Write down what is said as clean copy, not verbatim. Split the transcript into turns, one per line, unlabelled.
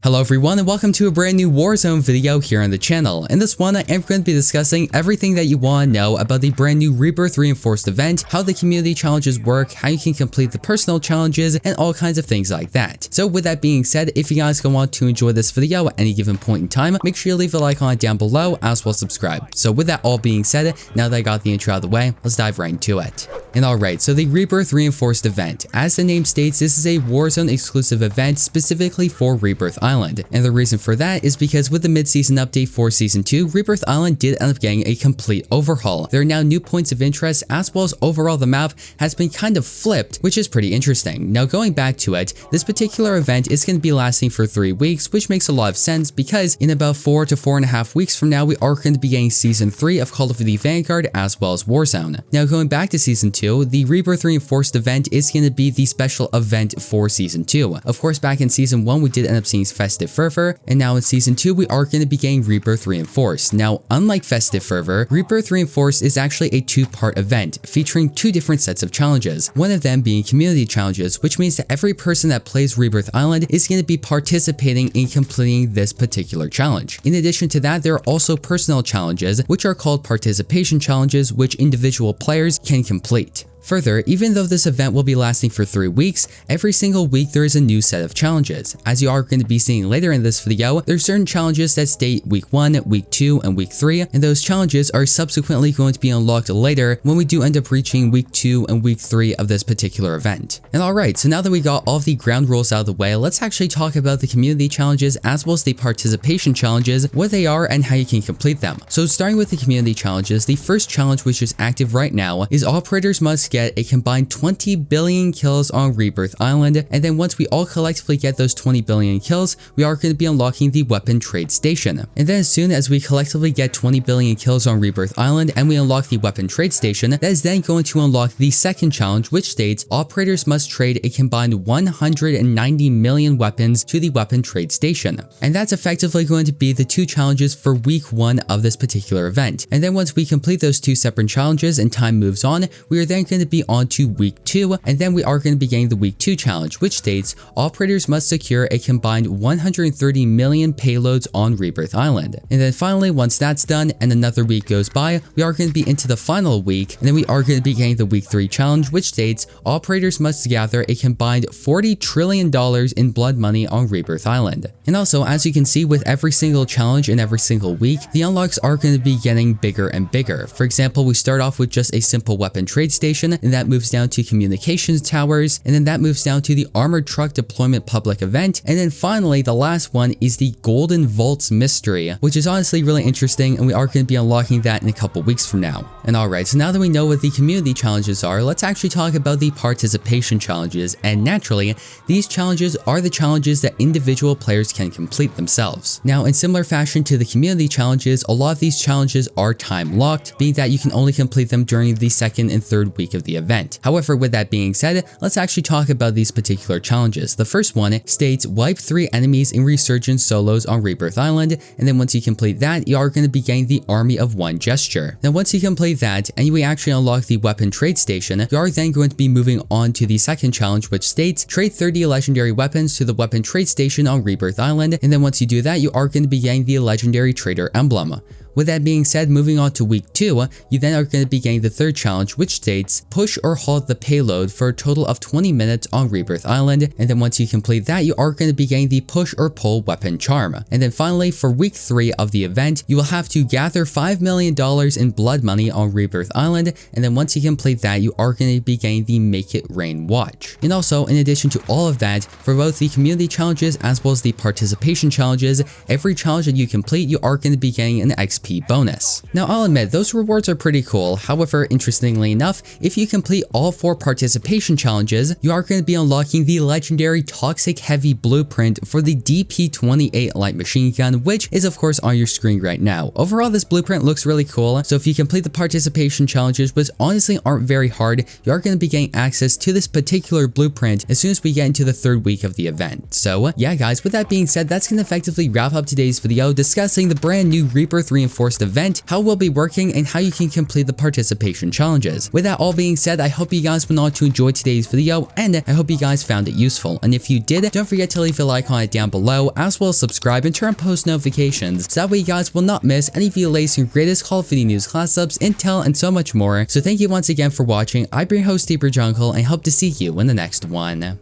Hello everyone and welcome to a brand new Warzone video here on the channel. In this one I am going to be discussing everything that you want to know about the brand new Rebirth Reinforced event, how the community challenges work, how you can complete the personal challenges, and all kinds of things like that. So with that being said, if you guys want to enjoy this video at any given point in time, make sure you leave a like on it down below as well as subscribe. So with that all being said, now that I got the intro out of the way, let's dive right into it. And alright, so the Rebirth Reinforced event. As the name states, this is a Warzone exclusive event specifically for Rebirth Island. And the reason for that is because with the mid-season update for Season 2, Rebirth Island did end up getting a complete overhaul. There are now new points of interest as well as overall the map has been kind of flipped, which is pretty interesting. Now going back to it, this particular event is going to be lasting for 3 weeks, which makes a lot of sense because in about 4 to 4.5 weeks from now, we are going to be getting Season 3 of Call of Duty Vanguard as well as Warzone. Now going back to Season 2, the Rebirth Reinforced event is going to be the special event for Season 2. Of course, back in Season 1, we did end up seeing Festive Fervor, and now in Season 2, we are going to be getting Rebirth Reinforced. Now, unlike Festive Fervor, Rebirth Reinforced is actually a 2-part event featuring 2 different sets of challenges, one of them being community challenges, which means that every person that plays Rebirth Island is going to be participating in completing this particular challenge. In addition to that, there are also personal challenges, which are called participation challenges, which individual players can complete. Further, even though this event will be lasting for 3 weeks, every single week there is a new set of challenges. As you are going to be seeing later in this video, there are certain challenges that state week 1, week 2, and week 3, and those challenges are subsequently going to be unlocked later when we do end up reaching week 2 and week 3 of this particular event. And alright, so now that we got all of the ground rules out of the way, let's actually talk about the community challenges as well as the participation challenges, what they are and how you can complete them. So starting with the community challenges, the first challenge which is active right now is operators must get a combined 20 billion kills on Rebirth Island, and then once we all collectively get those 20 billion kills, we are going to be unlocking the weapon trade station. And then as soon as we collectively get 20 billion kills on Rebirth Island and we unlock the weapon trade station, that is then going to unlock the second challenge, which states operators must trade a combined 190 million weapons to the weapon trade station. And that's effectively going to be the 2 challenges for week 1 of this particular event. And then once we complete those 2 separate challenges and time moves on, we are then going to be on to week 2, and then we are going to be getting the week 2 challenge, which states operators must secure a combined 130 million payloads on Rebirth Island. And then finally, once that's done and another week goes by, we are going to be into the final week, and then we are going to be getting the week 3 challenge, which states operators must gather a combined $40 trillion in blood money on Rebirth Island. And also, as you can see, with every single challenge and every single week, the unlocks are going to be getting bigger and bigger. For example, we start off with just a simple weapon trade station, and that moves down to communications towers, and then that moves down to the armored truck deployment public event, and then finally the last one is the Golden Vaults mystery, which is honestly really interesting, and we are going to be unlocking that in a couple weeks from now. And alright, so now that we know what the community challenges are, let's actually talk about the participation challenges, and naturally, these challenges are the challenges that individual players can complete themselves. Now, in similar fashion to the community challenges, a lot of these challenges are time locked, being that you can only complete them during the 2nd and 3rd week of the event. However, with that being said, let's actually talk about these particular challenges. The first one states wipe 3 enemies in resurgence solos on Rebirth Island, and then once you complete that, you are going to be getting the Army of One gesture. Then once you complete that and we actually unlock the weapon trade station, you are then going to be moving on to the second challenge, which states trade 30 legendary weapons to the weapon trade station on Rebirth Island, and then once you do that, you are going to be getting the legendary trader emblem. With that being said, moving on to week 2, you then are going to be getting the third challenge, which states push or halt the payload for a total of 20 minutes on Rebirth Island, and then once you complete that, you are going to be getting the push or pull weapon charm. And then finally, for week 3 of the event, you will have to gather $5 million in blood money on Rebirth Island, and then once you complete that, you are going to be getting the Make It Rain watch. And also, in addition to all of that, for both the community challenges as well as the participation challenges, every challenge that you complete, you are going to be getting an XP bonus. Now, I'll admit, those rewards are pretty cool. However, interestingly enough, if you complete all 4 participation challenges, you are going to be unlocking the legendary Toxic Heavy blueprint for the DP-28 light machine gun, which is of course on your screen right now. Overall, this blueprint looks really cool, so if you complete the participation challenges, which honestly aren't very hard, you are going to be getting access to this particular blueprint as soon as we get into the 3rd week of the event. So yeah guys, with that being said, that's going to effectively wrap up today's video discussing the brand new Rebirth Reinforced Reinforced event, how it will be working, and how you can complete the participation challenges. With that all being said, I hope you guys went on to enjoy today's video, and I hope you guys found it useful. And if you did, don't forget to leave a like on it down below, as well as subscribe and turn on post notifications, so that way you guys will not miss any of the latest and greatest Call of Duty news, class ups, intel, and so much more. So thank you once again for watching. I've been your host, Deeper Jungle, and hope to see you in the next one.